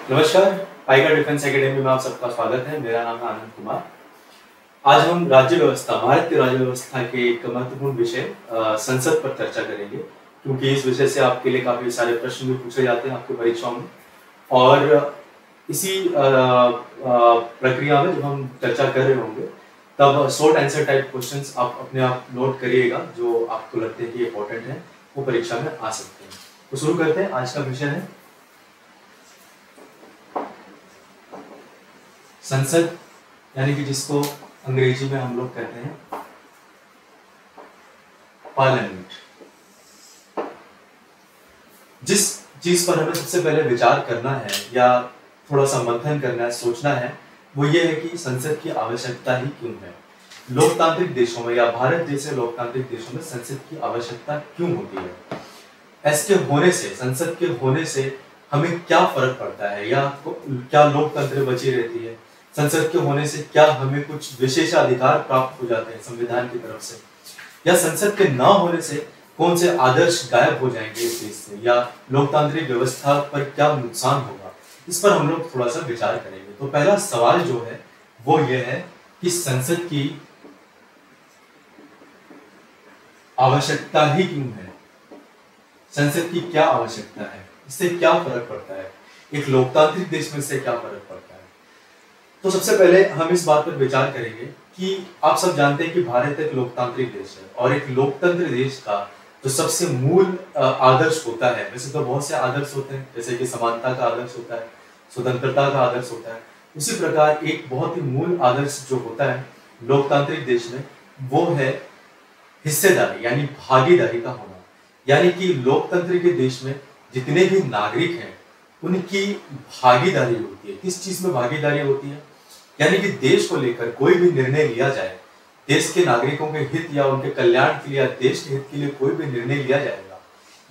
नमस्कार। Tiger defence academy में आप सबका स्वागत है। मेरा नाम है आनंद कुमार। आज हम राज्य व्यवस्था, भारत की राज्य व्यवस्था के एक महत्वपूर्ण विषय संसद पर चर्चा करेंगे, क्योंकि इस विषय से आपके लिए काफी सारे प्रश्न भी पूछे जाते हैं आपकी परीक्षाओं में। और इसी प्रक्रिया में जब हम चर्चा कर रहे होंगे तब शॉर्ट आंसर टाइप क्वेश्चंस आप अपने आप नोट करिएगा, जो आपको लगते हैं कि इंपॉर्टेंट है, वो परीक्षा में आ सकते हैं। तो शुरू करते हैं। आज का विषय है संसद, यानी कि जिसको अंग्रेजी में हम लोग कहते हैं पार्लियामेंट। जिस चीज पर हमें सबसे पहले विचार करना है या थोड़ा सा मंथन करना है, सोचना है, वो ये है कि संसद की आवश्यकता ही क्यों है। लोकतांत्रिक देशों में या भारत जैसे लोकतांत्रिक देशों में संसद की आवश्यकता क्यों होती है, इसके होने से, संसद के होने से हमें क्या फर्क पड़ता है, या क्या लोकतंत्र बची रहती है, संसद के होने से क्या हमें कुछ विशेषाधिकार प्राप्त हो जाते हैं संविधान की तरफ से, या संसद के ना होने से कौन से आदर्श गायब हो जाएंगे इस देश से, या लोकतांत्रिक व्यवस्था पर क्या नुकसान होगा, इस पर हम लोग थोड़ा सा विचार करेंगे। तो पहला सवाल जो है वो ये है कि संसद की आवश्यकता ही क्यों है, संसद की क्या आवश्यकता है, इससे क्या फर्क पड़ता है, एक लोकतांत्रिक देश में इससे क्या फर्क पड़ता है। तो सबसे पहले हम इस बात पर विचार करेंगे कि आप सब जानते हैं कि भारत एक लोकतांत्रिक देश है, और एक लोकतंत्र देश का जो सबसे मूल आदर्श होता है, वैसे तो बहुत से आदर्श होते हैं, जैसे कि समानता का आदर्श होता है, स्वतंत्रता का आदर्श होता है, उसी प्रकार एक बहुत ही मूल आदर्श जो होता है लोकतांत्रिक देश में, वो है हिस्सेदारी यानी भागीदारी का होना। यानी कि लोकतंत्र के देश में जितने भी नागरिक हैं उनकी भागीदारी होती है। किस चीज में भागीदारी होती है, यानी कि देश को लेकर कोई भी निर्णय लिया जाए, देश के नागरिकों के हित या उनके कल्याण के लिए या देश के हित के लिए कोई भी निर्णय लिया जाएगा,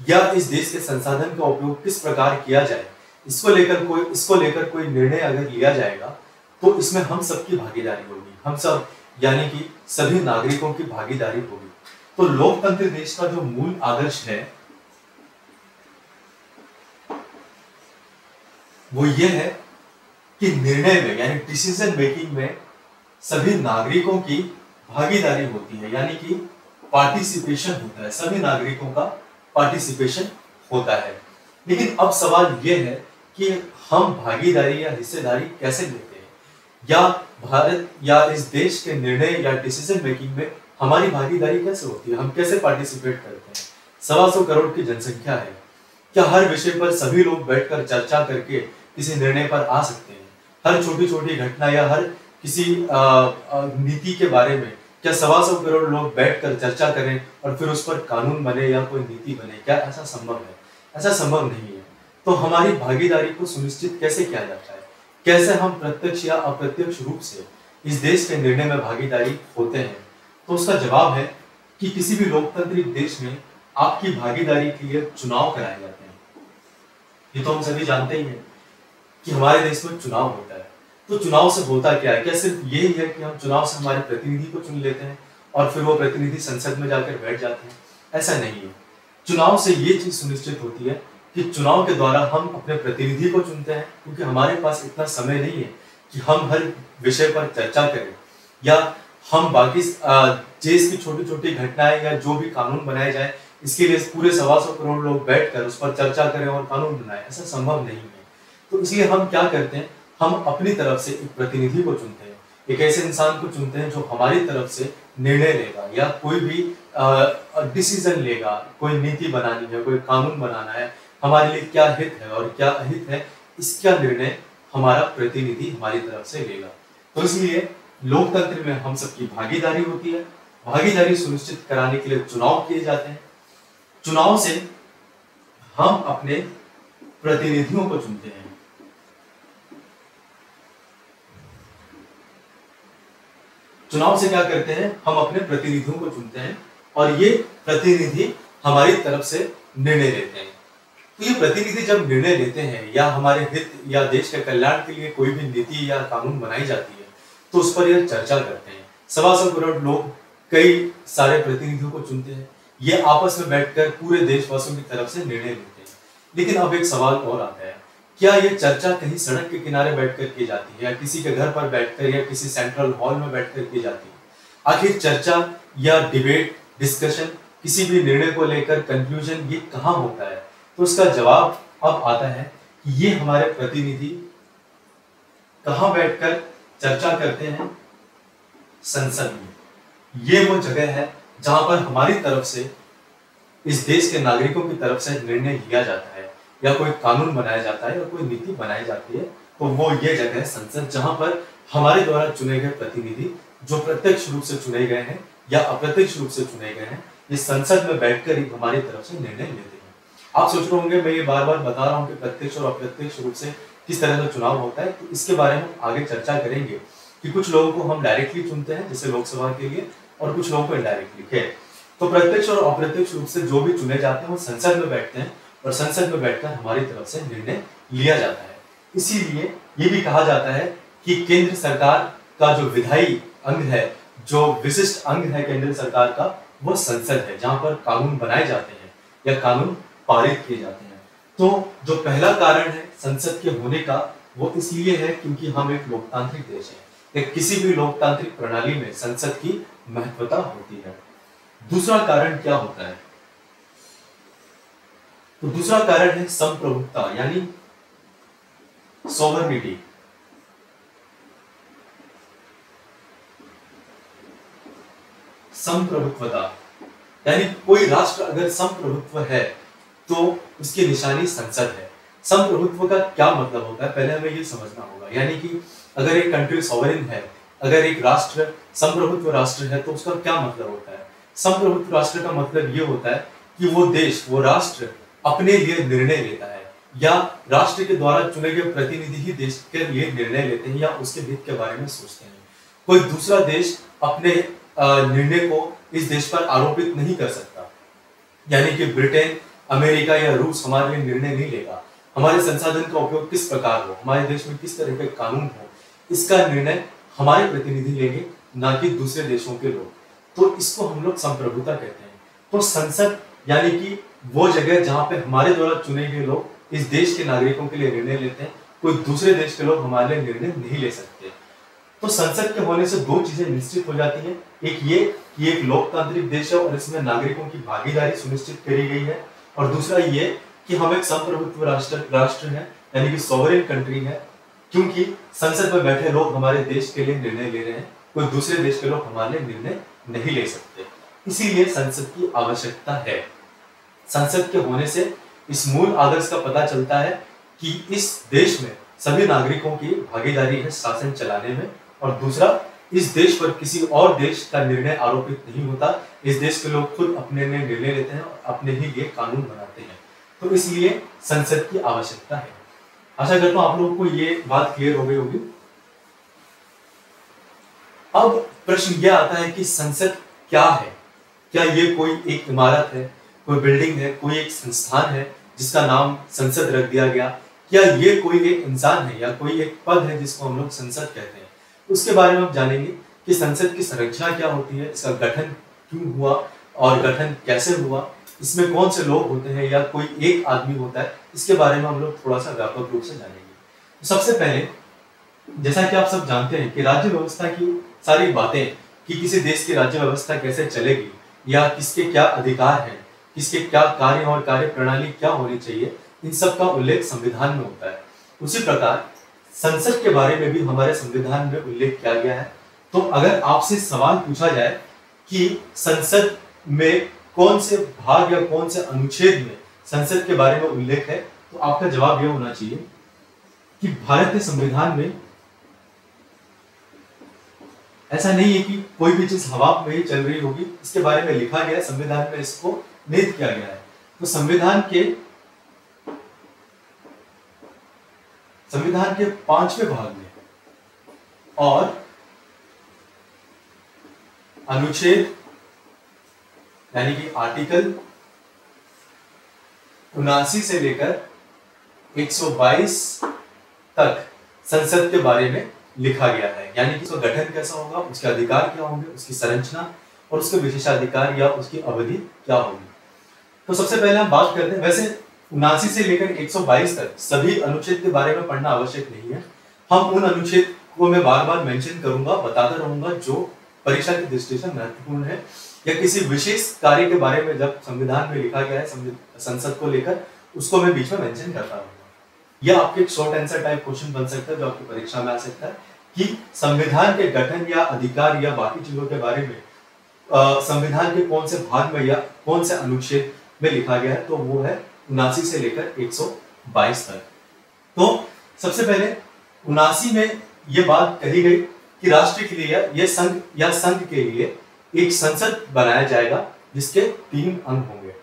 या इस देश के संसाधन का उपयोग किस प्रकार किया जाए, इसको लेकर कोई निर्णय अगर लिया जाएगा तो इसमें हम सबकी भागीदारी होगी, हम सब यानी कि सभी नागरिकों की भागीदारी होगी। तो लोकतंत्र देश का जो मूल आदर्श है वो ये है कि निर्णय में यानी डिसीजन मेकिंग में सभी नागरिकों की भागीदारी होती है, यानी कि पार्टिसिपेशन होता है, सभी नागरिकों का पार्टिसिपेशन होता है। लेकिन अब सवाल यह है कि हम भागीदारी या हिस्सेदारी कैसे लेते हैं, या भारत या इस देश के निर्णय या डिसीजन मेकिंग में हमारी भागीदारी कैसे होती है, हम कैसे पार्टिसिपेट करते हैं। 125 करोड़ की जनसंख्या है, क्या हर विषय पर सभी लोग बैठकर चर्चा करके किसी निर्णय पर आ सकते हैं? हर छोटी छोटी घटना या हर किसी नीति के बारे में क्या 125 करोड़ लोग बैठकर चर्चा करें और फिर उस पर कानून बने या कोई नीति बने? क्या ऐसा संभव है? ऐसा संभव नहीं है। तो हमारी भागीदारी को सुनिश्चित कैसे किया जाता है, कैसे हम प्रत्यक्ष या अप्रत्यक्ष रूप से इस देश के निर्णय में भागीदारी होते हैं? तो उसका जवाब है कि किसी भी लोकतांत्रिक देश में आपकी भागीदारी के लिए चुनाव कराए जाते हैं। ये तो हम सभी जानते ही हैं कि हमारे देश में चुनाव होता है। तो चुनाव से होता क्या है? क्या सिर्फ यही है कि हम चुनाव से हमारे प्रतिनिधि को चुन लेते हैं और फिर वो प्रतिनिधि संसद में जाकर बैठ जाते हैं? ऐसा नहीं है। चुनाव से ये चीज सुनिश्चित होती है कि चुनाव के द्वारा हम अपने प्रतिनिधि को चुनते हैं, क्योंकि हमारे पास इतना समय नहीं है कि हम हर विषय पर चर्चा करें, या हम बाकी देश की छोटी छोटी घटनाएं या जो भी कानून बनाए जाए इसके लिए पूरे 125 करोड़ लोग बैठकर उस पर चर्चा करें और कानून बनाए। ऐसा संभव नहीं है। तो इसलिए हम क्या करते हैं, हम अपनी तरफ से एक प्रतिनिधि को चुनते हैं, एक ऐसे इंसान को चुनते हैं जो हमारी तरफ से निर्णय लेगा या कोई भी डिसीजन लेगा, कोई नीति बनानी है, कोई कानून बनाना है, हमारे लिए क्या हित है और क्या अहित है, इसका निर्णय हमारा प्रतिनिधि हमारी तरफ से लेगा। तो इसलिए लोकतंत्र में हम सबकी भागीदारी होती है। भागीदारी सुनिश्चित कराने के लिए चुनाव किए जाते हैं। चुनाव से हम अपने प्रतिनिधियों को चुनते हैं। चुनाव से क्या करते हैं, हम अपने प्रतिनिधियों को चुनते हैं और ये प्रतिनिधि हमारी तरफ से निर्णय लेते हैं। तो ये प्रतिनिधि जब निर्णय लेते हैं या हमारे हित या देश के कल्याण के लिए कोई भी नीति या कानून बनाई जाती है तो उस पर यह चर्चा करते हैं। 125 करोड़ लोग कई सारे प्रतिनिधियों को चुनते हैं, ये आपस में बैठकर पूरे देशवासियों की तरफ से निर्णय लेते हैं। लेकिन अब एक सवाल और आता है क्या ये चर्चा कहीं सड़क के किनारे बैठकर की जाती है या किसी के घर पर बैठकर या किसी सेंट्रल हॉल में बैठकर की जाती है? आखिर चर्चा या डिबेट, डिस्कशन, किसी भी निर्णय को लेकर कंक्लूजन ये कहाँ होता है? तो उसका जवाब अब आता है कि ये हमारे प्रतिनिधि कहाँ बैठकर चर्चा करते हैं? संसद में। ये वो जगह है जहां पर हमारी तरफ से, इस देश के नागरिकों की तरफ से निर्णय लिया जाता है या कोई कानून बनाया जाता है या कोई नीति बनाई जाती है, तो वो ये जगह है संसद, जहां पर हमारे द्वारा चुने गए प्रतिनिधि जो प्रत्यक्ष रूप से चुने गए हैं या अप्रत्यक्ष रूप से चुने गए हैं, ये संसद में बैठकर ही हमारी तरफ से निर्णय लेते हैं। आप सोच रहे होंगे मैं ये बार बार बता रहा हूँ कि प्रत्यक्ष और अप्रत्यक्ष रूप से किस तरह से चुनाव होता है, तो इसके बारे में आगे चर्चा करेंगे कि कुछ लोगों को हम डायरेक्टली चुनते हैं जैसे लोकसभा के लिए, और कुछ लोगों को इनडायरेक्टली। तो प्रत्यक्ष और अप्रत्यक्ष रूप से जो भी चुने जाते हैं वो संसद में बैठते हैं और संसद में बैठकर हमारी तरफ से निर्णय लिया जाता है। इसीलिए ये भी कहा जाता है कि केंद्र सरकार का जो विधायी अंग है, जो विशिष्ट अंग है केंद्र सरकार का, वो संसद है, जहां पर कानून बनाए जाते हैं या कानून पारित किए जाते हैं। तो जो पहला कारण है संसद के होने का, वो इसलिए है क्योंकि हम एक लोकतांत्रिक देश है। किसी भी लोकतांत्रिक प्रणाली में संसद की महत्वता होती है। दूसरा कारण क्या होता है? तो दूसरा कारण है संप्रभुता यानी सोवरेनिटी। संप्रभुत्वता यानी कोई राष्ट्र अगर संप्रभुत्व है तो उसकी निशानी संसद है। संप्रभुत्व का क्या मतलब होता है, पहले हमें ये समझना होगा। यानी कि अगर एक कंट्री सॉवरेन है, अगर एक राष्ट्र संप्रभुत्व राष्ट्र है, तो उसका क्या मतलब होता है? संप्रभुत्व राष्ट्र का मतलब ये होता है कि वो देश, वो राष्ट्र अपने लिए निर्णय लेता है या राष्ट्र के द्वारा चुने गए प्रतिनिधि ही देश के लिए निर्णय लेते हैं या उसके हित के बारे में सोचते हैं। कोई दूसरा देश अपने निर्णय को इस देश पर आरोपित नहीं कर सकता। यानी कि ब्रिटेन, अमेरिका या रूस हमारे लिए निर्णय नहीं लेगा हमारे संसाधन का उपयोग किस प्रकार हो, हमारे देश में किस तरह के कानून हो, इसका निर्णय हमारे प्रतिनिधि लेंगे, ना कि दूसरे देशों के लोग। तो इसको हम लोग संप्रभुता कहते हैं। तो संसद यानी कि वो जगह जहां पे हमारे द्वारा चुने गए लोग इस देश के नागरिकों के लिए निर्णय लेते हैं, कोई दूसरे देश के लोग हमारे लिए निर्णय नहीं ले सकते। तो संसद के होने से दो चीजें निश्चित हो जाती हैं। एक ये कि एक लोकतांत्रिक देश है और इसमें नागरिकों की भागीदारी सुनिश्चित करी गई है, और दूसरा ये कि हम एक संप्रभुत्व राष्ट्र है यानी कि सॉवरेन कंट्री है, क्योंकि संसद में बैठे लोग हमारे देश के लिए निर्णय ले रहे हैं, कोई दूसरे देश के लोग हमारे लिए निर्णय नहीं ले सकते। इसीलिए संसद की आवश्यकता है। संसद के होने से इस मूल आदर्श का पता चलता है कि इस देश में सभी नागरिकों की भागीदारी है शासन चलाने में, और दूसरा इस देश पर किसी और देश का निर्णय आरोपित नहीं होता। इस देश के लोग खुद अपने में निर्णय लेते हैं और अपने ही लिए कानून बनाते हैं। तो इसलिए संसद की आवश्यकता है। आशा करता हूं आप लोगों को ये बात क्लियर हो गई होगी। अब प्रश्न यह आता है कि संसद क्या है? क्या ये कोई एक इमारत है, कोई बिल्डिंग है, कोई एक संस्थान है जिसका नाम संसद रख दिया गया? क्या ये कोई एक इंसान है या कोई एक पद है जिसको हम लोग संसद कहते हैं? उसके बारे में हम जानेंगे कि संसद की संरचना क्या होती है, इसका गठन क्यों हुआ और गठन कैसे हुआ, इसमें कौन से लोग होते हैं या कोई एक आदमी होता है, इसके बारे में हम लोग थोड़ा सा व्यापक रूप से जानेंगे। तो सबसे पहले, जैसा कि आप सब जानते हैं कि राज्य व्यवस्था की सारी बातें, कि किसी देश की राज्य व्यवस्था कैसे चलेगी या किसके क्या अधिकार हैं, किसके क्या कार्य और कार्य प्रणाली क्या होनी चाहिए, इन सब का उल्लेख संविधान में होता है। उसी प्रकार संसद के बारे में भी हमारे संविधान में उल्लेख किया गया है। तो अगर आपसे सवाल पूछा जाए कि संसद में कौन से भाग या कौन से अनुच्छेद में संसद के बारे में उल्लेख है, तो आपका जवाब यह होना चाहिए कि भारत के संविधान में ऐसा नहीं है कि कोई भी चीज हवा में ही चल रही होगी, इसके बारे में लिखा गया है, संविधान में इसको निहित किया गया है। तो संविधान के 5वें भाग में और अनुच्छेद यानी कि आर्टिकल 79 से लेकर 122 तक संसद के बारे में लिखा गया है। यानी कि उसका गठन कैसा होगा, उसके अधिकार क्या होंगे, उसकी संरचना और उसके विशेषाधिकार या उसकी अवधि क्या होगी। तो सबसे पहले हम बात करते हैं, वैसे 79 से लेकर 122 तक सभी अनुच्छेद के बारे में पढ़ना आवश्यक नहीं है। हम उन अनुच्छेद को मैं बार बार मेंशन करूंगा, बताता रहूंगा जो परीक्षा की दृष्टि से महत्वपूर्ण है, या किसी विशेष कार्य के बारे में जब संविधान में लिखा गया है संसद को लेकर, उसको मैं बीच में मेंशन करता रहूंगा। यह आपके एक शॉर्ट आंसर टाइप क्वेश्चन बन सकता है जो आपकी परीक्षा में आ सकता है कि संविधान के गठन या अधिकार या बाकी चीजों के बारे में संविधान के कौन से भाग में या कौन से अनुच्छेद में लिखा गया है, तो वो है 79 से लेकर 122 तक। तो सबसे पहले 79 में ये बात कही गई कि राष्ट्र के लिए या संघ के लिए एक संसद बनाया जाएगा जिसके 3 अंग होंगे।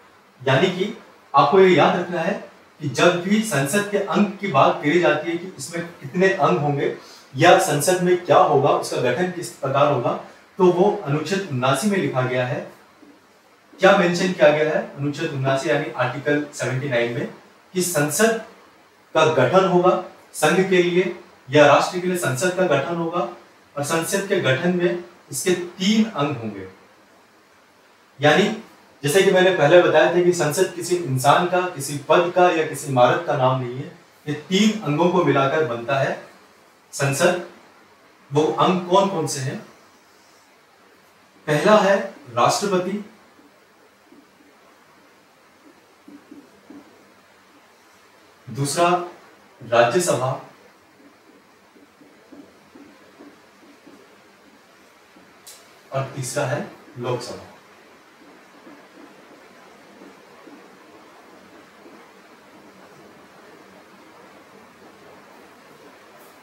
यानी कि आपको ये याद रखना है कि जब भी संसद के अंग की बात करी जाती है कि इसमें कितने अंग होंगे या संसद में क्या होगा, उसका गठन किस प्रकार होगा, तो वो अनुच्छेद 79 में लिखा गया है। क्या मेंशन किया गया है अनुच्छेद 79 यानी आर्टिकल 79 में कि संसद का गठन होगा संघ के लिए या राष्ट्र के लिए संसद का गठन होगा, और संसद के गठन में इसके 3 अंग होंगे। यानी जैसे कि मैंने पहले बताया था कि संसद किसी इंसान का, किसी पद का या किसी इमारत का नाम नहीं है, ये 3 अंगों को मिलाकर बनता है संसद। वो अंग कौन कौन से हैं? पहला है राष्ट्रपति, दूसरा राज्यसभा, और तीसरा है लोकसभा।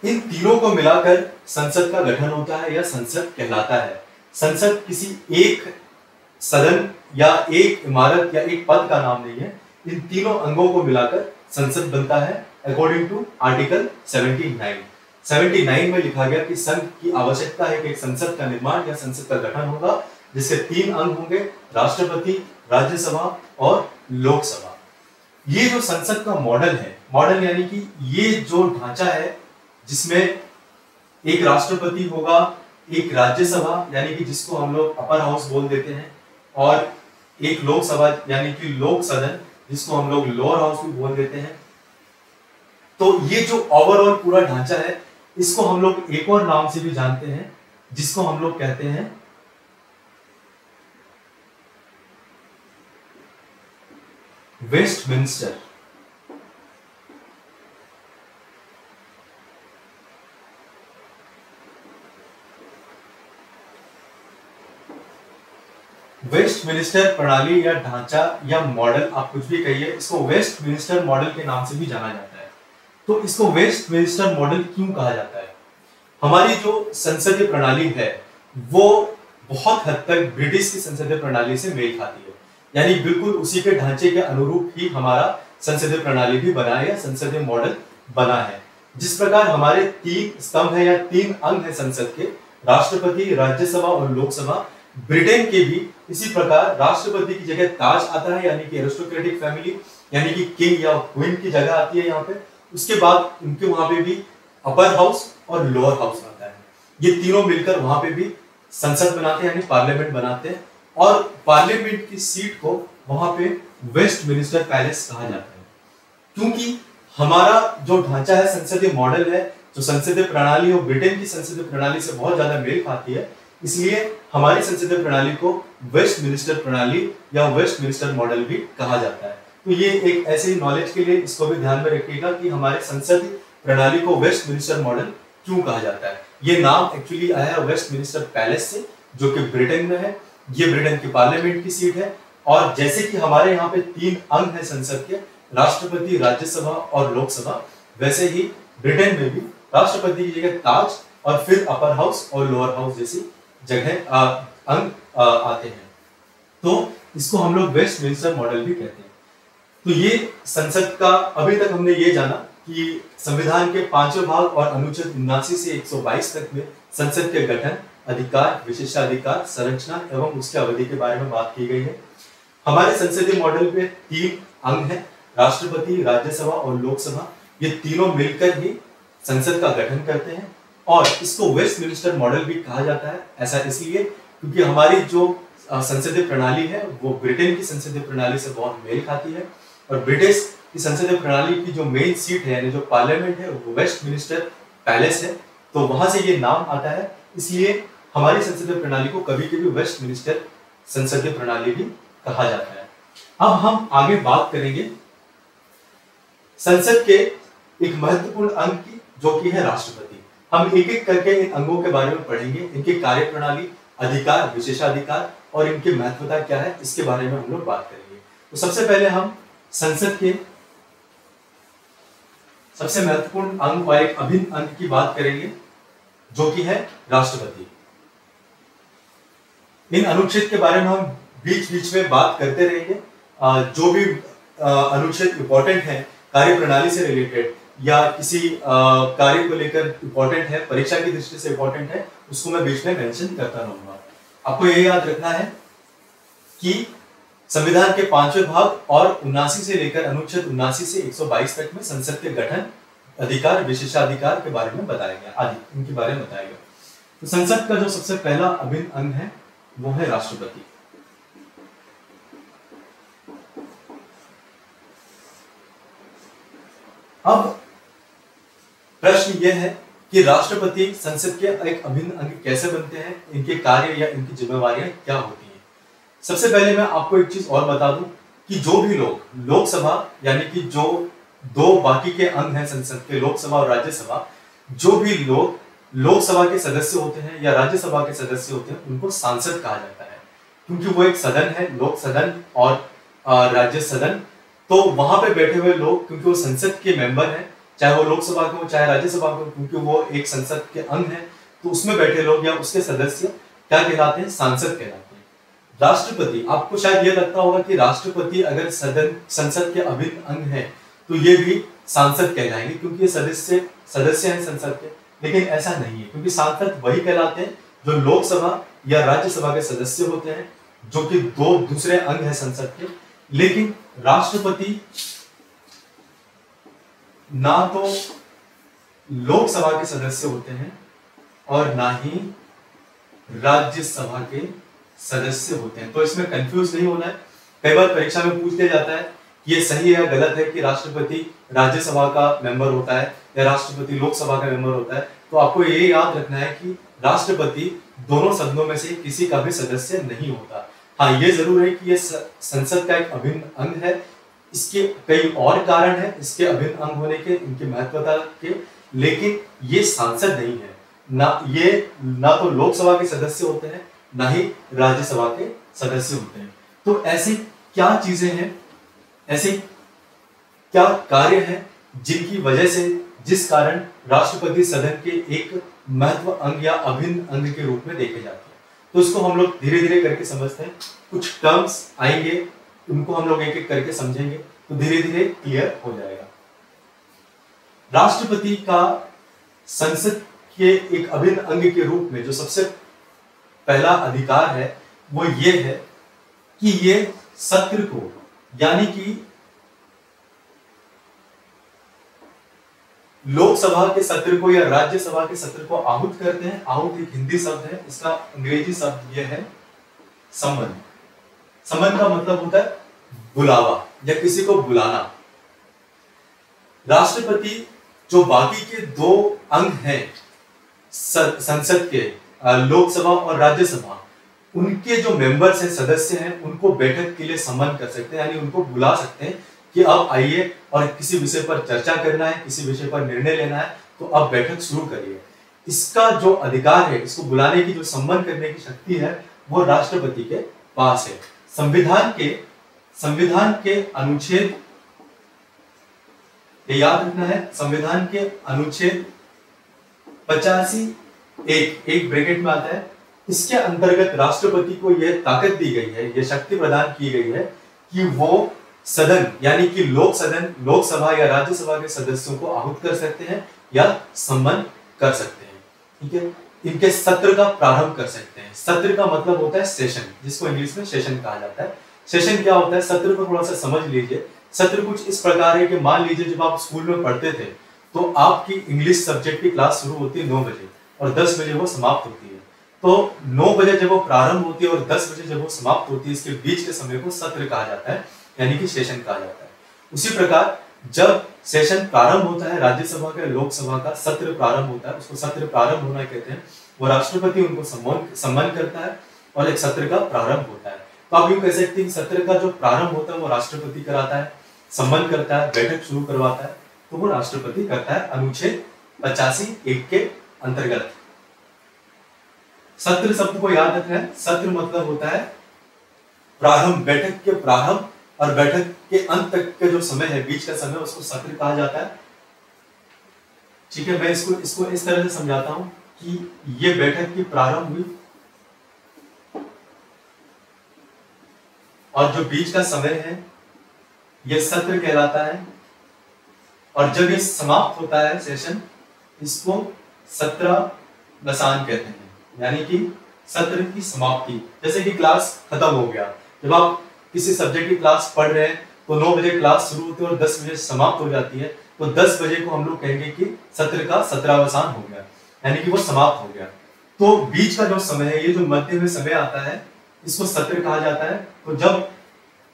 इन तीनों को मिलाकर संसद का गठन होता है या संसद कहलाता है। संसद किसी एक सदन या एक इमारत या एक पद का नाम नहीं है, इन तीनों अंगों को मिलाकर संसद बनता है अकॉर्डिंग टू आर्टिकल 79 में लिखा गया कि संघ की आवश्यकता है कि एक संसद का निर्माण या संसद का गठन होगा जिसके 3 अंग होंगे, राष्ट्रपति, राज्यसभा और लोकसभा। ये जो संसद का मॉडल है, मॉडल यानी कि ये जो ढांचा है जिसमें एक राष्ट्रपति होगा, एक राज्यसभा यानी कि जिसको हम लोग अपर हाउस बोल देते हैं, और एक लोकसभा यानी कि लोक सदन जिसको हम लोग लोअर हाउस भी बोल देते हैं। तो ये जो ओवरऑल पूरा ढांचा है इसको हम लोग एक और नाम से भी जानते हैं जिसको हम लोग कहते हैं वेस्टमिंस्टर। वेस्टमिंस्टर प्रणाली या ढांचा या मॉडल, आप कुछ भी कहिए, इसको वेस्टमिंस्टर मॉडल के नाम से भी जाना जाता है। तो इसको वेस्टमिंस्टर मॉडल क्यों कहा जाता है? हमारी जो संसदीय प्रणाली है वो बहुत हद तक ब्रिटिश की संसदीय प्रणाली से मेल खाती है, यानी बिल्कुल उसी के ढांचे के अनुरूप ही हमारा संसदीय प्रणाली भी बना है या संसदीय मॉडल बना है। जिस प्रकार हमारे 3 स्तंभ है या 3 अंग है संसद के, राष्ट्रपति, राज्यसभा और लोकसभा, ब्रिटेन के भी इसी प्रकार राष्ट्रपति की जगह ताज आता है, यानी कि एरिस्टोक्रेटिक फैमिली यानी कि किंग या क्वीन की जगह आती है यहाँ पे। उसके बाद उनके वहां पे भी अपर हाउस और लोअर हाउस आता है, ये तीनों मिलकर वहां पे भी संसद बनाते हैं यानी पार्लियामेंट बनाते हैं, और पार्लियामेंट की सीट को वहां पे वेस्टमिंस्टर पैलेस कहा जाता है। क्योंकि हमारा जो ढांचा है, संसदीय मॉडल है, जो संसदीय प्रणाली और ब्रिटेन की संसदीय प्रणाली से बहुत ज्यादा मेल खाती है, इसलिए हमारी संसदीय प्रणाली को वेस्टमिंस्टर प्रणाली या वेस्टमिंस्टर मॉडल भी कहा जाता है। तो ये एक ऐसे ही नॉलेज के लिए इसको भी ध्यान में रखिएगा कि हमारे संसदीय प्रणाली को वेस्टमिंस्टर मॉडल क्यों कहा जाता है। ये नाम एक्चुअली आया है वेस्टमिंस्टर पैलेस से, जो कि ब्रिटेन में है। ये ब्रिटेन की पार्लियामेंट की सीट है, और जैसे कि हमारे यहाँ पे 3 अंग है संसद के, राष्ट्रपति, राज्यसभा और लोकसभा, वैसे ही ब्रिटेन में भी राष्ट्रपति की जगह ताज और फिर अपर हाउस और लोअर हाउस जैसी जगह अंग आते हैं। तो इसको हम लोग वेस्टमिंस्टर मॉडल भी कहते हैं। तो ये संसद का, अभी तक हमने ये जाना कि संविधान के 5वें भाग और अनुच्छेद 79 से 122 तक में संसद के गठन, अधिकार, विशेषाधिकार, संरचना एवं उसकी अवधि के बारे में बात की गई है। हमारे संसदीय मॉडल में 3 अंग हैं, राष्ट्रपति, राज्यसभा और लोकसभा। ये तीनों मिलकर ही संसद का गठन करते हैं, और इसको वेस्टमिंस्टर मॉडल भी कहा जाता है। ऐसा इसलिए क्योंकि हमारी जो संसदीय प्रणाली है वो ब्रिटेन की संसदीय प्रणाली से बहुत मेल खाती है। और ब्रिटिश की संसदीय प्रणाली की जो मेन सीट है यानी जो पार्लियामेंट है वो वेस्टमिनिस्टर पैलेस है, तो वहां से ये नाम आता है। इसलिए हमारी संसदीय प्रणाली को कभी कभी वेस्टमिनिस्टर संसदीय प्रणाली भी कहा जाता है। अब हम आगे बात करेंगे संसद के एक महत्वपूर्ण अंग की, जो कि है राष्ट्रपति। हम एक एक करके इन अंगों के बारे में पढ़ेंगे, इनकी कार्यप्रणाली, अधिकार, विशेषाधिकार और इनकी महत्वता क्या है, इसके बारे में हम लोग बात करेंगे। तो सबसे पहले हम संसद के सबसे महत्वपूर्ण अंग और एक अभिन्न अंग की बात करेंगे, जो कि है राष्ट्रपति। इन अनुच्छेद के बारे में हम बीच बीच में बात करते रहेंगे। जो भी अनुच्छेद इंपॉर्टेंट है कार्यप्रणाली से रिलेटेड या किसी कार्य को लेकर इंपॉर्टेंट है, परीक्षा की दृष्टि से इंपॉर्टेंट है, उसको मैं बीच में मेंशन करता रहूंगा। आपको ये याद रखना है कि संविधान के 5वें भाग और 79 से लेकर अनुच्छेद 79 से 122 तक में संसद के गठन, अधिकार, विशेषाधिकार के बारे में बताया गया, आदि इनके बारे में बताया गया। तो संसद का जो सबसे पहला अभिन्न अंग है वो है राष्ट्रपति। अब प्रश्न यह है कि राष्ट्रपति संसद के एक अभिन्न अंग कैसे बनते हैं, इनके कार्य या इनकी जिम्मेवारियां क्या होती हैं। सबसे पहले मैं आपको एक चीज और बता दूं कि जो भी लोग लोकसभा यानी कि जो दो बाकी के अंग हैं संसद के, लोकसभा और राज्यसभा, जो भी लोग लोकसभा के सदस्य होते हैं या राज्यसभा के सदस्य होते हैं उनको सांसद कहा जाता है, क्योंकि वो एक सदन है, लोक सदन और राज्य सदन। तो वहां पे बैठे हुए लोग, क्योंकि वो संसद के मेंबर हैं, चाहे वो लोकसभा के हो चाहे राज्यसभा के हो, क्योंकि वो एक संसद के अंग है, तो उसमें बैठे लोग या उसके सदस्य क्या कहलाते हैं, सांसद कहलाते हैं। राष्ट्रपति, आपको शायद ये लगता होगा कि राष्ट्रपति अगर संसद के अभिन्न अंग है तो ये भी सांसद कहलाएंगे क्योंकि ये सदस्य हैं संसद के, लेकिन ऐसा नहीं है, क्योंकि सांसद वही कहलाते हैं जो लोकसभा या राज्यसभा के सदस्य होते हैं, जो कि दो दूसरे अंग है संसद के। लेकिन राष्ट्रपति ना तो लोकसभा के सदस्य होते हैं और ना ही राज्यसभा के सदस्य होते हैं, तो इसमें कंफ्यूज नहीं होना है। कई बार परीक्षा में पूछ लिया जाता है कि ये सही है या गलत है कि राष्ट्रपति राज्यसभा का मेंबर होता है या राष्ट्रपति लोकसभा का मेंबर होता है। तो आपको ये याद रखना है कि राष्ट्रपति दोनों सदनों में से किसी का भी सदस्य नहीं होता। हाँ, ये जरूर है कि ये संसद का एक अभिन्न अंग है। इसके कई और कारण है इसके अभिन्न अंग होने के, इनकी महत्वता के, लेकिन ये सांसद नहीं है, ना तो लोकसभा के सदस्य होते हैं ना ही राज्यसभा के सदस्य होते हैं। तो ऐसी क्या चीजें हैं, ऐसे क्या कार्य हैं जिनकी वजह से, जिस कारण राष्ट्रपति सदन के एक महत्व अंग या अभिन्न अंग के रूप में देखे जाते हैं। तो इसको हम लोग धीरे धीरे करके समझते हैं। कुछ टर्म्स आएंगे, उनको हम लोग एक एक करके समझेंगे तो धीरे धीरे क्लियर हो जाएगा। राष्ट्रपति का संसद के एक अभिन्न अंग के रूप में जो सबसे पहला अधिकार है वो ये है कि ये सत्र को, यानी कि लोकसभा के सत्र को या राज्यसभा के सत्र को आहूत करते हैं। आहूत एक हिंदी शब्द है, इसका अंग्रेजी शब्द यह है समन। समन का मतलब होता है बुलावा या किसी को बुलाना। राष्ट्रपति जो बाकी के दो अंग हैं संसद के, लोकसभा और राज्यसभा, उनके जो मेंबर्स हैं, सदस्य हैं, उनको बैठक के लिए सम्मान कर सकते हैं, यानी उनको बुला सकते हैं कि अब आइए और किसी विषय पर चर्चा करना है, किसी विषय पर निर्णय लेना है, तो अब बैठक शुरू करिए। इसका जो अधिकार है, इसको बुलाने की जो सम्मान करने की शक्ति है, वो राष्ट्रपति के पास है। संविधान के अनुच्छेद, ये याद रखना है, संविधान के अनुच्छेद 85 एक ब्रैकेट में आता है, इसके अंतर्गत राष्ट्रपति को यह ताकत दी गई है, यह शक्ति प्रदान की गई है कि वो सदन यानी कि लोकसभा या राज्यसभा के सदस्यों को आहूत कर सकते हैं या सम्मान कर सकते हैं। ठीक है, इनके सत्र का प्रारंभ कर सकते हैं। सत्र का मतलब होता है सेशन, जिसको इंग्लिश में सेशन कहा जाता है। सेशन क्या होता है, सत्र को थोड़ा सा समझ लीजिए। सत्र कुछ इस प्रकार है कि मान लीजिए जब आप स्कूल में पढ़ते थे तो आपकी इंग्लिश सब्जेक्ट की क्लास शुरू होती है 9 बजे और 10 बजे वो समाप्त होती है। तो 9 बजे जब वो प्रारंभ होती है और 10 बजे जब वो समाप्त होती है, इसके बीच के समय को सत्र कहा जाता है, यानी कि सेशन कहा जाता है। उसी प्रकार जब सेशन प्रारंभ होता है, राज्यसभा का लोकसभा का सत्र प्रारंभ होता है, उसको सत्र प्रारंभ होना कहते हैं। वो राष्ट्रपति उनको सम्मान करता है और एक सत्र का प्रारंभ होता है। तो आप यूं कह सकते हैं सत्र का जो प्रारंभ होता है वो राष्ट्रपति कराता है, सम्मान करता है, बैठक शुरू करवाता है, तो वो राष्ट्रपति करता है अनुच्छेद 85(1) के अंतर्गत। सत्र शब्द को याद रखना है। सत्र मतलब होता है प्रारंभ, बैठक के प्रारंभ और बैठक के अंत तक के जो समय है, बीच का समय, उसको सत्र कहा जाता है। ठीक है, मैं इसको इस तरह से समझाता हूं कि ये बैठक की प्रारंभ हुई और जो बीच का समय है ये सत्र कहलाता है, और जब ये समाप्त होता है सेशन, इसको सत्रावसान कहते हैं, यानी कि सत्र की समाप्ति। जैसे कि क्लास खत्म हो गया, जब आप किसी सब्जेक्ट की क्लास पढ़ रहे हैं तो 9 बजे क्लास शुरू होती है और 10 बजे समाप्त हो जाती है, तो 10 बजे को हम लोग कहेंगे कि सत्र का सत्रावसान हो गया, यानी कि वो समाप्त हो गया। तो बीच का जो समय है, ये जो मध्य में समय आता है, इसको सत्र कहा जाता है। तो जब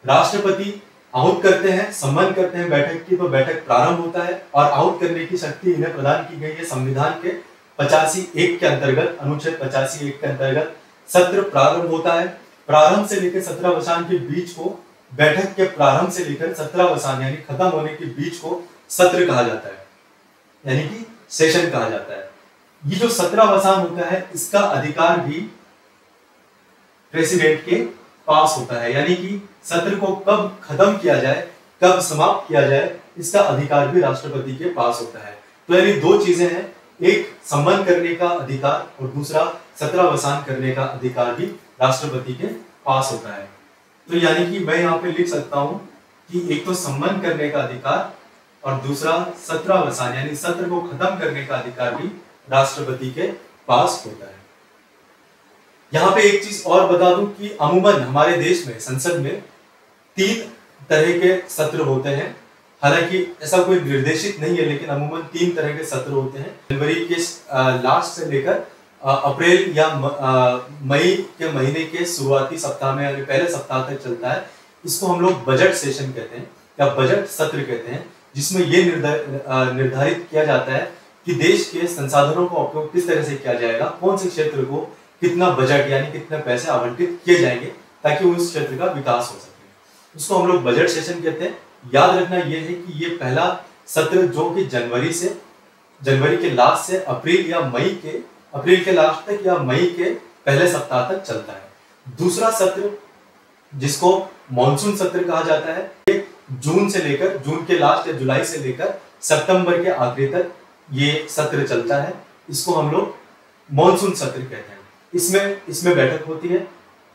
राष्ट्रपति आहूत करते हैं, सम्मान करते हैं बैठक की, तो बैठक प्रारंभ होता है और आहूत करने की शक्ति इन्हें प्रदान की गई है संविधान के 85(1) के अंतर्गत, अनुच्छेद 85(1) के अंतर्गत सत्र प्रारंभ होता है। प्रारंभ से लेकर सत्रावसान के बीच को, बैठक के प्रारंभ से लेकर सत्रावसान यानी खत्म होने के बीच को सत्र कहा जाता है, यानी कि सेशन कहा जाता है। ये जो सत्रावसान होता है, इसका अधिकार भी प्रेसिडेंट के पास होता है, यानी कि सत्र को कब खत्म किया जाए, कब समाप्त किया जाए, इसका अधिकार भी राष्ट्रपति के पास होता है। तो यानी दो चीजें हैं, एक सम्मान करने का अधिकार और दूसरा सत्रावसान करने का अधिकार भी राष्ट्रपति के पास होता है। तो यानी कि मैं यहाँ पे लिख सकता हूं कि एक तो सम्मान करने का अधिकार और दूसरा सत्रावसान यानी सत्र को खत्म करने का अधिकार भी राष्ट्रपति के पास होता है। यहाँ पे एक चीज और बता दूं कि अमूमन हमारे देश में संसद में 3 तरह के सत्र होते हैं। हालांकि ऐसा कोई निर्देशित नहीं है, लेकिन अमूमन 3 तरह के सत्र होते हैं। जनवरी के लास्ट से लेकर अप्रैल या मई के महीने के शुरुआती सप्ताह में यानी पहले सप्ताह तक चलता है। इसको हम लोग बजट सेशन कहते हैं या बजट सत्र कहते हैं, जिसमें ये निर्धारित किया जाता है कि देश के संसाधनों का उपयोग किस तरह से किया जाएगा, कौन से क्षेत्र को कितना बजट यानी कितने पैसे आवंटित किए जाएंगे ताकि उस क्षेत्र का विकास हो सके। उसको हम लोग बजट सेशन कहते हैं। याद रखना यह है कि ये पहला सत्र जो कि जनवरी के लास्ट से अप्रैल के लास्ट तक या मई के पहले सप्ताह तक चलता है। दूसरा सत्र जिसको मॉनसून सत्र कहा जाता है, ये जून के लास्ट या जुलाई से लेकर सितंबर के आखिरी तक ये सत्र चलता है। इसको हम लोग मॉनसून सत्र कहते हैं। इसमें बैठक होती है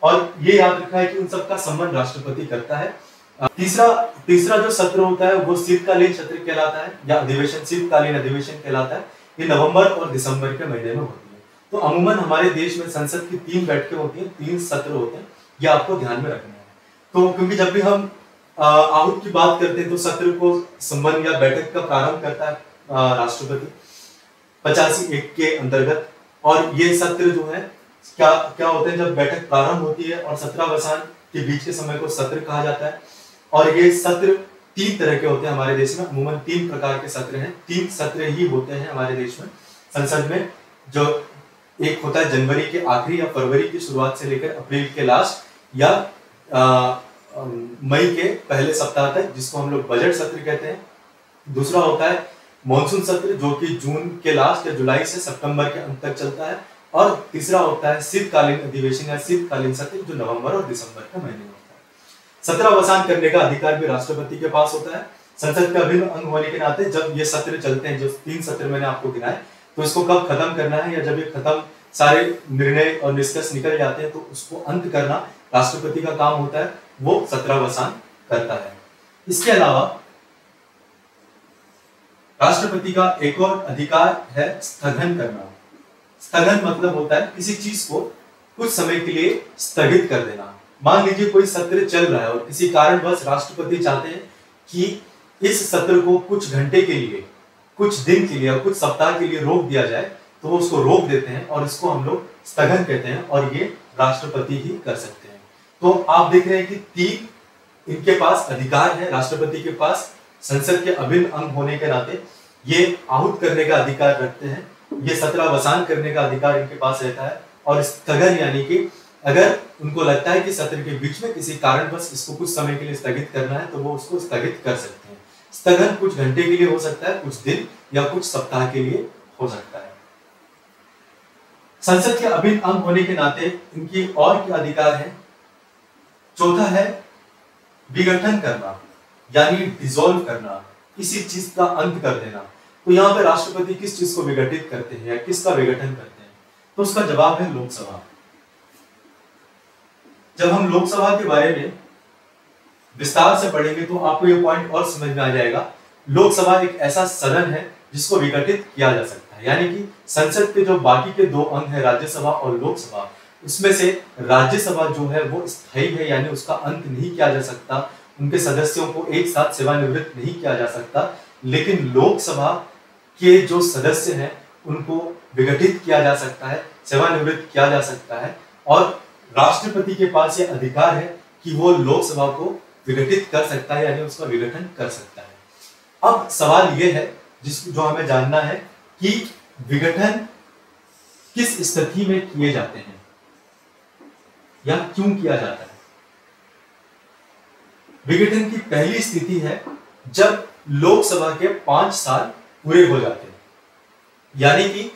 और ये याद रखना है कि उन सबका सम्मान राष्ट्रपति करता है। तीसरा जो सत्र होता है वो शीतकालीन सत्र कहलाता है या शीतकालीन अधिवेशन कहलाता है। ये नवंबर और दिसंबर के महीने में होती है। तो अमूमन हमारे देश में संसद की 3 बैठकें होती हैं, 3 सत्र होते हैं, ये आपको ध्यान में रखना है। तो क्योंकि जब भी हम आहूत की बात करते हैं तो सत्र को सम्मान या बैठक का प्रारंभ करता है राष्ट्रपति 85(1) के अंतर्गत। और ये सत्र जो है क्या होते हैं, जब बैठक प्रारंभ होती है और सत्रावसान के बीच के समय को सत्र कहा जाता है। और ये सत्र 3 तरह के होते हैं हमारे देश में। अमूमन 3 प्रकार के सत्र हैं, 3 सत्र ही होते हैं हमारे देश में संसद में। जो एक होता है जनवरी के आखिरी या फरवरी की शुरुआत से लेकर अप्रैल के लास्ट या मई के पहले सप्ताह तक, जिसको हम लोग बजट सत्र कहते हैं। दूसरा होता है मॉनसून सत्र जो कि जून के लास्ट या जुलाई से सितंबर के अंत तक चलता है। और तीसरा होता है शीतकालीन अधिवेशन या शीतकालीन सत्र जो नवंबर और दिसंबर के महीने में होता है। सत्रावसान करने का अधिकार भी राष्ट्रपति के पास होता है। संसद का अभिन्न अंग होने के नाते जब ये सत्र चलते हैं, जो 3 सत्र मैंने आपको गिनाए, तो इसको कब खत्म करना है या जब ये खत्म सारे निर्णय और निष्कर्ष निकल जाते हैं तो उसको अंत करना राष्ट्रपति का काम होता है, वो सत्रावसान करता है। इसके अलावा राष्ट्रपति का एक और अधिकार है स्थगन करना। स्थगन मतलब होता है किसी चीज को कुछ समय के लिए स्थगित कर देना। मान लीजिए कोई सत्र चल रहा है और किसी कारणवश राष्ट्रपति चाहते हैं कि इस सत्र को कुछ घंटे के लिए, कुछ दिन के लिए और कुछ सप्ताह के लिए रोक दिया जाए, तो वो उसको रोक देते हैं और इसको हम लोग स्थगन कहते हैं और ये राष्ट्रपति ही कर सकते हैं। तो आप देख रहे हैं कि इनके पास अधिकार है, राष्ट्रपति के पास संसद के अभिन्न अंग होने के नाते ये आहूत करने का अधिकार रखते हैं, ये सत्रावसान करने का अधिकार इनके पास रहता है। और स्थगन यानी कि अगर उनको लगता है कि सत्र के बीच में किसी कारणवश इसको कुछ समय के लिए स्थगित करना है तो वो उसको स्थगित कर सकते हैं। स्थगन कुछ घंटे के लिए हो सकता है, कुछ दिन या कुछ सप्ताह के लिए हो सकता है। संसद के अभिन्न अंग होने के नाते इनकी और क्या अधिकार है? चौथा है विघटन करना, यानी डिसॉल्व करना, किसी चीज का अंत कर देना। तो यहाँ पे राष्ट्रपति किस चीज को विघटित करते हैं या किसका विघटन करते हैं? तो उसका जवाब है लोकसभा। जब हम लोकसभा के बारे में विस्तार से पढ़ेंगे तो आपको ये पॉइंट और समझ में आ जाएगा। लोकसभा एक ऐसा सदन है जिसको विघटित किया जा सकता है, यानी कि संसद के जो बाकी के दो अंग है राज्यसभा और लोकसभा, उसमें से राज्यसभा जो है वो स्थायी है, यानी उसका अंत नहीं किया जा सकता, उनके सदस्यों को एक साथ सेवानिवृत्त नहीं किया जा सकता। लेकिन लोकसभा के जो सदस्य हैं उनको विघटित किया जा सकता है, सेवानिवृत्त किया जा सकता है। और राष्ट्रपति के पास ये अधिकार है कि वो लोकसभा को विघटित कर सकता है, यानी उसका विघटन कर सकता है। अब सवाल ये है जो हमें जानना है कि विघटन किस स्थिति में किए जाते हैं या क्यों किया जाता है। विघटन की पहली स्थिति है जब लोकसभा के 5 साल पूरे हो जाते हैं, यानी कि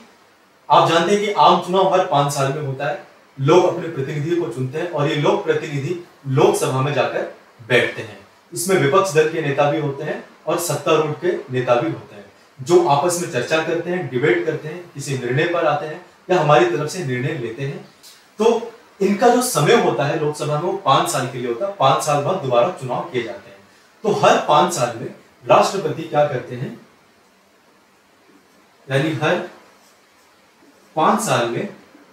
आप जानते हैं कि आम चुनाव हर 5 साल में होता है, लोग अपने प्रतिनिधि को चुनते हैं और ये लोक प्रतिनिधि लोकसभा में जाकर बैठते हैं। इसमें विपक्ष दल के नेता भी होते हैं और सत्तारूढ़ के नेता भी होते हैं, जो आपस में चर्चा करते हैं, डिबेट करते हैं, किसी निर्णय पर आते हैं या हमारी तरफ से निर्णय लेते हैं। तो इनका जो समय होता है लोकसभा में वो 5 साल के लिए होता है। 5 साल बाद दोबारा चुनाव किए जाते हैं। तो हर 5 साल में राष्ट्रपति क्या करते हैं, यानी हर 5 साल में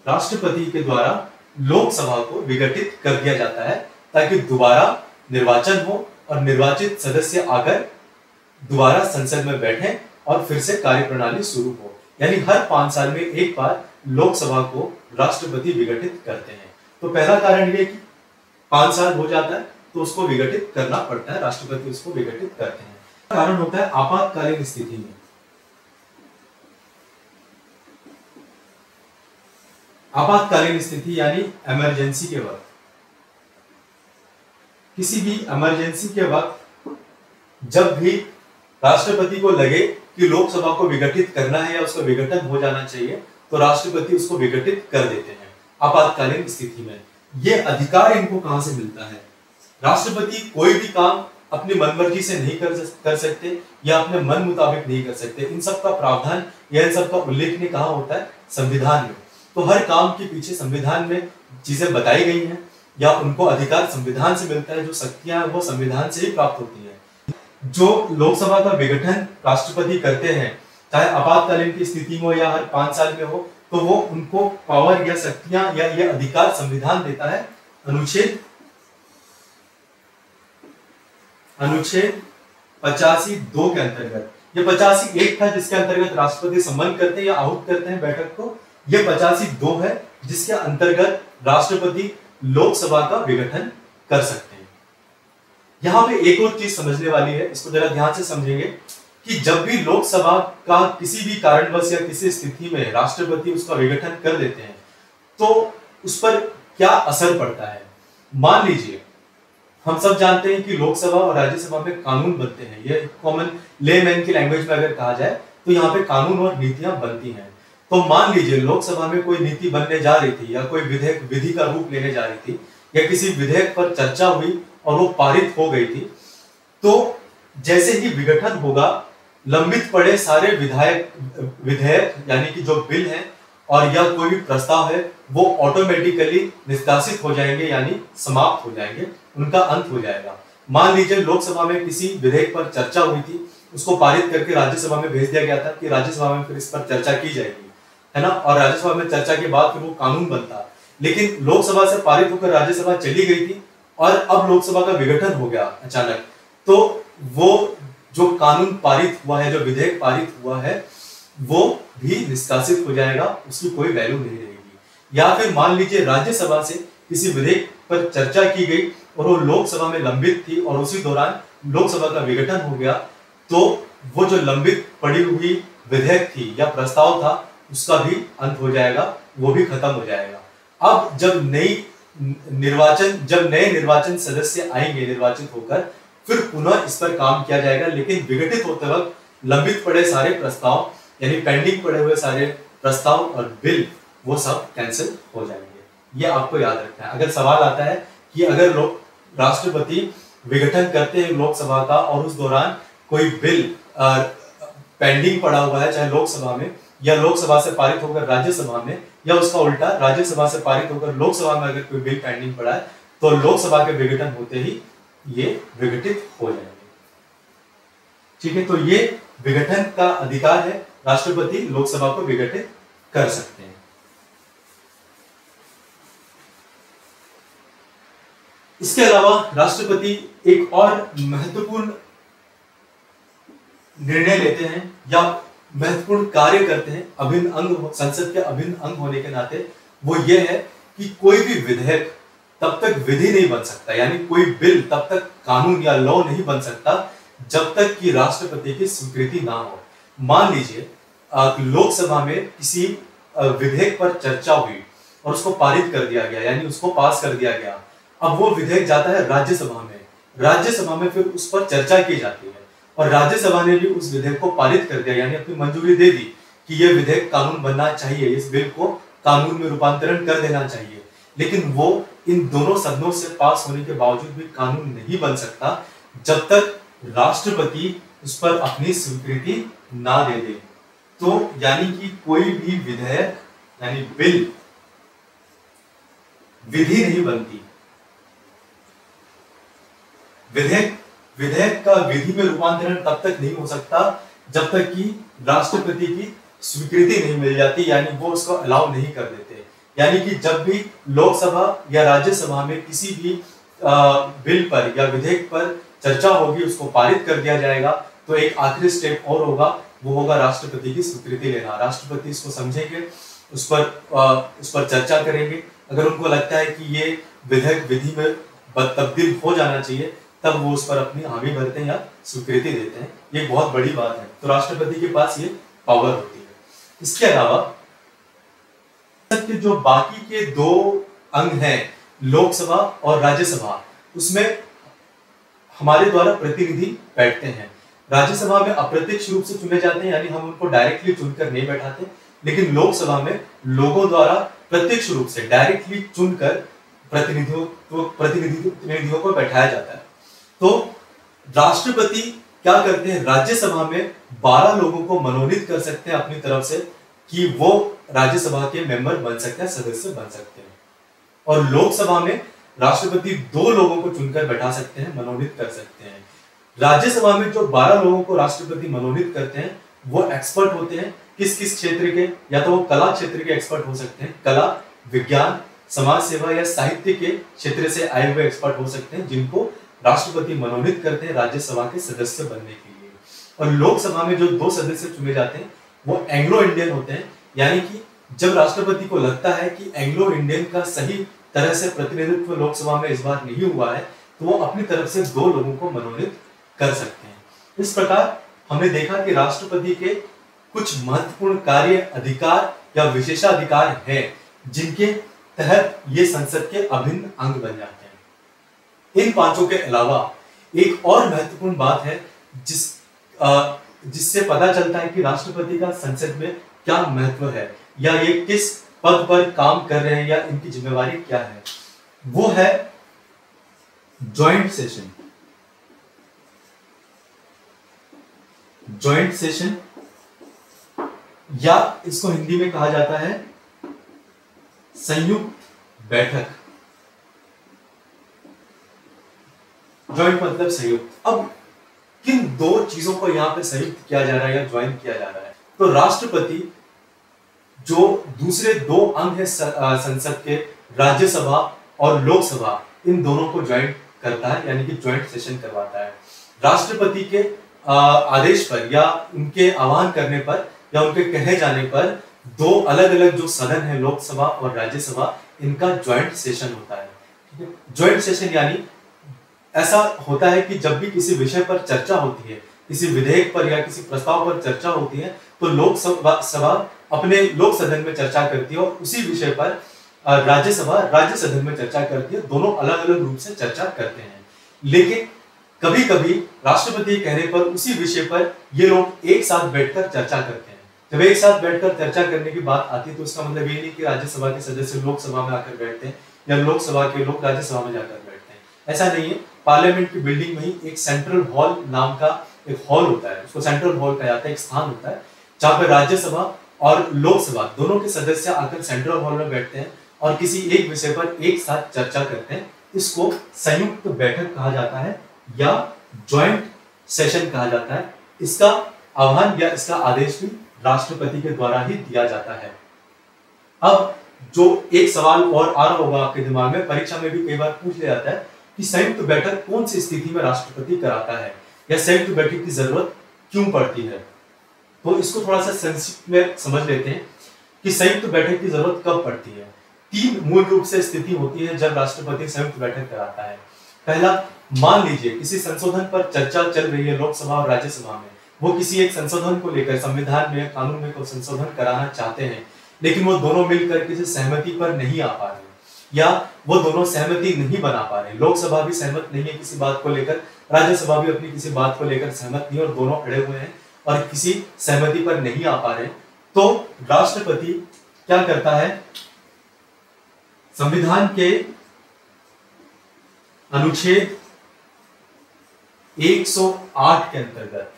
राष्ट्रपति के द्वारा लोकसभा को विघटित कर दिया जाता है ताकि दोबारा निर्वाचन हो और निर्वाचित सदस्य आकर दोबारा संसद में बैठें और फिर से कार्यप्रणाली शुरू हो। यानी हर 5 साल में एक बार लोकसभा को राष्ट्रपति विघटित करते हैं। तो पहला कारण ये कि 5 साल हो जाता है तो उसको विघटित करना पड़ता है, राष्ट्रपति उसको विघटित करते हैं। कारण होता है आपातकालीन स्थिति में। आपातकालीन स्थिति यानी इमरजेंसी के वक्त, किसी भी इमरजेंसी के वक्त जब भी राष्ट्रपति को लगे कि लोकसभा को विघटित करना है या उसका विघटन हो जाना चाहिए तो राष्ट्रपति उसको विघटित कर देते हैं आपातकालीन स्थिति में। यह अधिकार इनको कहां से मिलता है? राष्ट्रपति कोई भी काम अपनी मनमर्जी से नहीं कर सकते या अपने मन मुताबिक नहीं कर सकते। इन सब का प्रावधान या इन सब का उल्लेख कहाँ होता है? संविधान में। तो हर काम के पीछे संविधान में चीजें बताई गई हैं या उनको अधिकार संविधान से मिलता है, जो शक्तियां वो संविधान से ही प्राप्त होती हैं। जो लोकसभा का विघटन राष्ट्रपति करते हैं, चाहे आपातकालीन की स्थिति में या हर 5 साल में हो, तो वो उनको पावर या शक्तियां या ये अधिकार संविधान देता है अनुच्छेद 85(2) के अंतर्गत। ये 85(1) था जिसके अंतर्गत राष्ट्रपति सम्मन करते हैं या आहूत करते हैं बैठक को। ये 85(2) है जिसके अंतर्गत राष्ट्रपति लोकसभा का विघटन कर सकते हैं। यहां पे एक और चीज समझने वाली है, इसको जरा ध्यान से समझेंगे कि जब भी लोकसभा का किसी भी कारणवश या किसी स्थिति में राष्ट्रपति उसका विघटन कर देते हैं तो उस पर क्या असर पड़ता है। मान लीजिए हम सब जानते हैं कि लोकसभा और राज्यसभा में कानून बनते हैं, ये कॉमन लेमैन की लैंग्वेज में अगर कहा जाए तो यहाँ पे कानून और नीतियां बनती हैं। तो मान लीजिए लोकसभा में कोई नीति बनने जा रही थी या कोई विधेयक विधि का रूप लेने जा रही थी या किसी विधेयक पर चर्चा हुई और वो पारित हो गई थी, तो जैसे ही विघटन होगा लंबित पड़े सारे विधेयक यानी कि जो बिल है और या कोई भी प्रस्ताव है वो ऑटोमेटिकली निष्कासित हो जाएंगे, यानी समाप्त हो जाएंगे, उनका अंत हो जाएगा। मान लीजिए लोकसभा में किसी विधेयक पर चर्चा हुई थी, उसको पारित करके राज्यसभा में भेज दिया गया था कि राज्यसभा में फिर इस पर चर्चा की जाएगी, है ना, और राज्यसभा में चर्चा के बाद फिर वो कानून बनता। लेकिन लोकसभा से पारित होकर राज्यसभा चली गई थी और अब लोकसभा का विघटन हो गया अचानक, तो वो जो कानून पारित हुआ है, जो विधेयक पारित हुआ है, वो भी निष्कासित हो जाएगा, उसकी कोई वैल्यू नहीं रहेगी। या फिर मान लीजिए राज्यसभा से किसी विधेयक पर चर्चा की गई और वो लोकसभा में लंबित थी और उसी दौरान लोकसभा का विघटन हो गया, तो वो जो लंबित पड़ी हुई विधेयक थी या प्रस्ताव था उसका भी अंत हो जाएगा, वो भी खत्म हो जाएगा। अब जब नए निर्वाचन सदस्य आएंगे निर्वाचित होकर, फिर पुनः इस पर काम किया जाएगा, लेकिन विघटित होते वक्त लंबित पड़े सारे प्रस्ताव यानी पेंडिंग पड़े हुए सारे प्रस्ताव और बिल वो सब कैंसिल हो जाएंगे। ये आपको याद रखना है। अगर सवाल आता है कि अगर राष्ट्रपति विघटन करते हैं लोकसभा का और उस दौरान कोई बिल पेंडिंग पड़ा हुआ है, चाहे लोकसभा में या लोकसभा से पारित होकर राज्यसभा में, या उसका उल्टा राज्यसभा से पारित होकर लोकसभा में अगर कोई बिल पेंडिंग पड़ा है, तो लोकसभा के विघटन होते ही ये विघटित हो जाएंगे। ठीक है, तो ये विघटन का अधिकार है, राष्ट्रपति लोकसभा को विघटित कर सकते हैं। इसके अलावा राष्ट्रपति एक और महत्वपूर्ण निर्णय लेते हैं या महत्वपूर्ण कार्य करते हैं अभिन्न अंग, संसद के अभिन्न अंग होने के नाते, वो ये है कि कोई भी विधेयक तब तक विधि नहीं बन सकता, यानी कोई बिल तब तक कानून या लॉ नहीं बन सकता जब तक कि राष्ट्रपति की स्वीकृति ना हो। मान लीजिए लोकसभा में किसी विधेयक पर चर्चा हुई और उसको पारित कर दिया गया, यानी उसको पास कर दिया गया। अब वो विधेयक जाता है राज्यसभा में, राज्यसभा में फिर उस पर चर्चा की जाती है और राज्यसभा ने भी उस विधेयक को पारित कर दिया, यानी अपनी मंजूरी दे दी कि ये विधेयक कानून बनना चाहिए, इस बिल को कानून में रूपांतरण कर देना चाहिए। लेकिन वो इन दोनों सदनों से पास होने के बावजूद भी कानून नहीं बन सकता जब तक राष्ट्रपति उस पर अपनी स्वीकृति ना दे दे। तो यानी कि कोई भी विधेयक यानी बिल विधि नहीं बनती, विधेयक का विधि में रूपांतरण तब तक नहीं हो सकता जब तक कि राष्ट्रपति की स्वीकृति नहीं मिल जाती, यानी वो उसको अलाउ नहीं कर देते। यानी कि जब भी लोकसभा या राज्यसभा में किसी भी बिल पर या विधेयक पर चर्चा होगी, उसको पारित कर दिया जाएगा, तो एक आखिरी स्टेप और होगा, वो होगा राष्ट्रपति की स्वीकृति लेना। राष्ट्रपति इसको समझेंगे, उस पर चर्चा करेंगे। अगर उनको लगता है कि ये विधेयक विधि में तब्दील हो जाना चाहिए, तब वो उस पर अपनी हामी भरते हैं या स्वीकृति देते हैं। ये बहुत बड़ी बात है, तो राष्ट्रपति के पास ये पावर होती है। इसके अलावा के जो बाकी के दो अंग हैं, लोकसभा और राज्यसभा, उसमें हमारे द्वारा प्रतिनिधि बैठते हैं। राज्यसभा में अप्रत्यक्ष रूप से चुने जाते हैं, यानी हम उनको डायरेक्टली चुनकर नहीं बैठाते, लेकिन लोकसभा में लोगों द्वारा प्रत्यक्ष रूप से डायरेक्टली चुनकर प्रतिनिधियों को बैठाया जाता है। तो राष्ट्रपति क्या करते हैं, राज्यसभा में 12 लोगों को मनोनीत कर सकते हैं अपनी तरफ से कि वो राज्यसभा के मेंबर बन सकते हैं, सदस्य बन सकते हैं। और लोकसभा में राष्ट्रपति 2 लोगों को चुनकर बैठा सकते हैं, मनोनीत कर सकते हैं। राज्यसभा में जो 12 लोगों को राष्ट्रपति मनोनीत करते हैं, वो एक्सपर्ट होते हैं किस किस क्षेत्र के, या तो वो कला क्षेत्र के एक्सपर्ट हो सकते हैं, कला, विज्ञान, समाज सेवा या साहित्य के क्षेत्र से आए हुए एक्सपर्ट हो सकते हैं, जिनको राष्ट्रपति मनोनीत करते हैं राज्यसभा के सदस्य बनने के लिए। और लोकसभा में जो 2 सदस्य चुने जाते हैं वो एंग्लो इंडियन होते हैं, यानी कि जब राष्ट्रपति को लगता है कि एंग्लो इंडियन का सही तरह से प्रतिनिधित्व लोकसभा में इस बार नहीं हुआ है, तो वो अपनी तरफ से 2 लोगों को मनोनीत कर सकते हैं। इस प्रकार हमने देखा कि राष्ट्रपति के कुछ महत्वपूर्ण कार्य, अधिकार या विशेषाधिकार हैं, जिनके तहत ये संसद के अभिन्न अंग बन जाते हैं। इन 5 के अलावा एक और महत्वपूर्ण बात है जिससे पता चलता है कि राष्ट्रपति का संसद में क्या महत्व है, या ये किस पद पर काम कर रहे हैं, या इनकी जिम्मेवारी क्या है। वो है जॉइंट सेशन। जॉइंट सेशन, या इसको हिंदी में कहा जाता है संयुक्त बैठक। जॉइंट मतलब संयुक्त। अब किन 2 चीजों को यहां पे संयुक्त किया जा रहा है या ज्वाइन किया जा रहा है? तो राष्ट्रपति जो दूसरे 2 अंग है संसद के, राज्यसभा और लोकसभा, इन दोनों को ज्वाइन करता है, यानी कि ज्वाइंट सेशन करवाता है। राष्ट्रपति के आदेश पर या उनके आह्वान करने पर या उनके कहे जाने पर 2 अलग अलग जो सदन है, लोकसभा और राज्यसभा, इनका ज्वाइंट सेशन होता है। ठीक है, ज्वाइंट सेशन यानी ऐसा होता है कि जब भी किसी विषय पर चर्चा होती है, किसी विधेयक पर या किसी प्रस्ताव पर चर्चा होती है, तो लोकसभा अपने लोक सदन में चर्चा करती है और उसी विषय पर राज्यसभा राज्य सदन में चर्चा करती है। दोनों अलग अलग रूप से चर्चा करते हैं, लेकिन कभी कभी राष्ट्रपति के कहने पर उसी विषय पर ये लोग एक साथ बैठकर चर्चा करते हैं। जब एक साथ बैठकर चर्चा करने की बात आती है तो उसका मतलब ये नहीं कि राज्यसभा के सदस्य लोकसभा में आकर बैठते हैं या लोकसभा के लोग राज्यसभा में जाकर बैठते हैं, ऐसा नहीं है। पार्लियामेंट की बिल्डिंग में ही एक सेंट्रल हॉल नाम का एक हॉल होता है, उसको सेंट्रल हॉल कहा जाता है, एक स्थान होता है जहाँ पर राज्यसभा और लोकसभा दोनों के सदस्य आकर सेंट्रल हॉल में बैठते हैं और किसी एक विषय पर एक साथ चर्चा करते हैं। इसको संयुक्त बैठक कहा जाता है या ज्वाइंट सेशन कहा जाता है। इसका आह्वान या इसका आदेश भी राष्ट्रपति के द्वारा ही दिया जाता है। अब जो एक सवाल और आ रहा होगा आपके दिमाग में, परीक्षा में भी कई बार पूछ लिया जाता है कि संयुक्त बैठक कौन सी स्थिति में राष्ट्रपति कराता है या संयुक्त बैठक की जरूरत क्यों पड़ती है। तो इसको थोड़ा सा संक्षिप्त में समझ लेते हैं कि संयुक्त बैठक की जरूरत कब पड़ती है। तीन मूल रूप से स्थिति होती है जब राष्ट्रपति संयुक्त बैठक कराता है। पहला, मान लीजिए किसी संशोधन पर चर्चा चल रही है लोकसभा और राज्यसभा में, वो किसी एक संशोधन को लेकर संविधान में कानून में कोई संशोधन कराना चाहते हैं, लेकिन वो दोनों मिलकर किसी सहमति पर नहीं आ पा रहे या वो दोनों सहमति नहीं बना पा रहे। लोकसभा भी सहमत नहीं है किसी बात को लेकर, राज्यसभा भी अपनी किसी बात को लेकर सहमत नहीं और दोनों अड़े हुए हैं और किसी सहमति पर नहीं आ पा रहे। तो राष्ट्रपति क्या करता है, संविधान के अनुच्छेद 108 के अंतर्गत,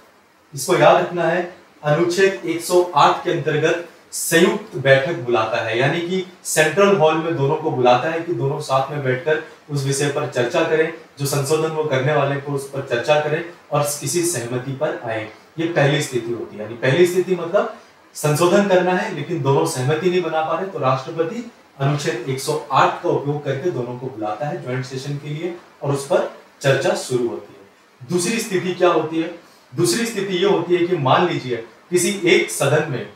इसको याद रखना है, अनुच्छेद 108 के अंतर्गत संयुक्त बैठक बुलाता है, यानी कि सेंट्रल हॉल में दोनों को बुलाता है कि दोनों साथ में बैठकर उस विषय पर चर्चा करें, जो संशोधन वो करने वाले को उस पर चर्चा करें और किसी सहमति पर आए। ये पहली स्थिति होती है। यानी पहली स्थिति मतलब संशोधन करना है लेकिन दोनों सहमति नहीं बना पा रहे, तो राष्ट्रपति अनुच्छेद 108 का उपयोग करके दोनों को बुलाता है ज्वाइंट सेशन के लिए और उस पर चर्चा शुरू होती है। दूसरी स्थिति क्या होती है, दूसरी स्थिति ये होती है कि मान लीजिए किसी एक सदन में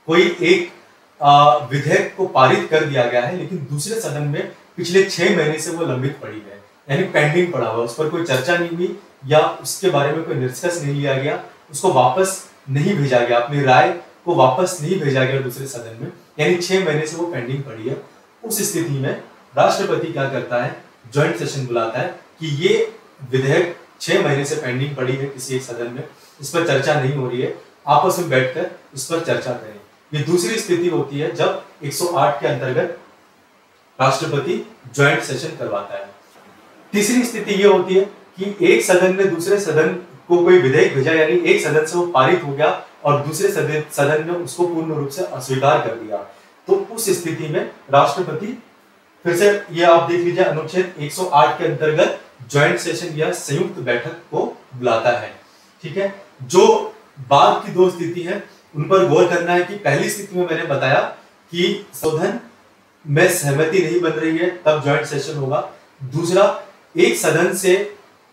कोई एक विधेयक को पारित कर दिया गया है, लेकिन दूसरे सदन में पिछले 6 महीने से वो लंबित पड़ी है, यानी पेंडिंग पड़ा हुआ, उस पर कोई चर्चा नहीं हुई या उसके बारे में कोई निष्कर्ष नहीं लिया गया, उसको वापस नहीं भेजा गया, अपनी राय को वापस नहीं भेजा गया दूसरे सदन में, यानी 6 महीने से वो पेंडिंग पड़ी है। उस स्थिति में राष्ट्रपति क्या करता है, ज्वाइंट सेशन बुलाता है कि ये विधेयक 6 महीने से पेंडिंग पड़ी है किसी एक सदन में, इस पर चर्चा नहीं हो रही है, आपस में बैठकर इस पर चर्चा करें। ये दूसरी स्थिति होती है जब 108 के अंतर्गत राष्ट्रपति ज्वाइंट सेशन करवाता है। तीसरी स्थिति ये होती है कि एक सदन ने दूसरे सदन को कोई विधेयक भेजा, यानी एक सदन से वो पारित हो गया और दूसरे सदन ने उसको पूर्ण रूप से अस्वीकार कर दिया, तो उस स्थिति में राष्ट्रपति, फिर से ये आप देख लीजिए, अनुच्छेद 108 के अंतर्गत ज्वाइंट सेशन या संयुक्त बैठक को बुलाता है। ठीक है, जो बाद की दो स्थिति है उन पर गौर करना है कि पहली स्थिति में मैंने बताया कि संशोधन में सहमति नहीं बन रही है तब ज्वाइंट सेशन होगा। दूसरा, एक सदन से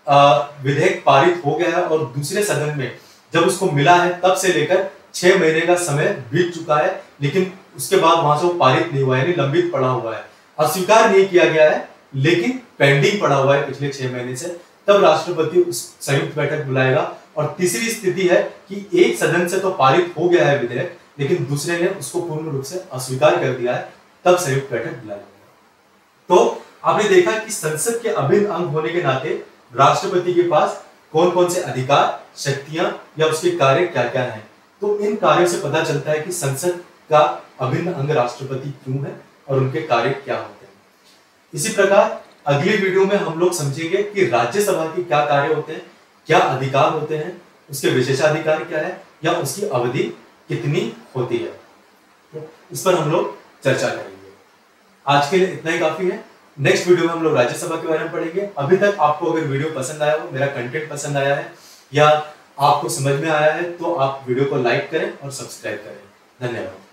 विधेयक पारित हो गया है और दूसरे सदन में जब उसको मिला है तब से लेकर 6 महीने का समय बीत चुका है, लेकिन उसके बाद वहां से वो पारित नहीं हुआ, यानी लंबित पड़ा हुआ है, अस्वीकार नहीं किया गया है लेकिन पेंडिंग पड़ा हुआ है पिछले 6 महीने से, तब राष्ट्रपति उस संयुक्त बैठक बुलाएगा। और तीसरी स्थिति है कि एक सदन से तो पारित हो गया है विधेयक लेकिन दूसरे ने उसको पूर्ण रूप से अस्वीकार कर दिया है, तब संयुक्त बैठक बुलाएगा। तो आपने देखा कि संसद के अभिन्न अंग होने के नाते राष्ट्रपति के पास कौन कौन से अधिकार, शक्तियां या उसके कार्य क्या क्या हैं। तो इन कार्यों से पता चलता है कि संसद का अभिन्न अंग राष्ट्रपति क्यों है और उनके कार्य क्या होते हैं। इसी प्रकार अगली वीडियो में हम लोग समझेंगे कि राज्यसभा के क्या कार्य होते हैं, क्या अधिकार होते हैं, उसके विशेषाधिकार क्या है या उसकी अवधि कितनी होती है। तो इस पर हम लोग चर्चा करेंगे। आज के लिए इतना ही काफी है। नेक्स्ट वीडियो में हम लोग राज्यसभा के बारे में पढ़ेंगे। अभी तक आपको अगर वीडियो पसंद आया हो, मेरा कंटेंट पसंद आया है या आपको समझ में आया है, तो आप वीडियो को लाइक करें और सब्सक्राइब करें। धन्यवाद।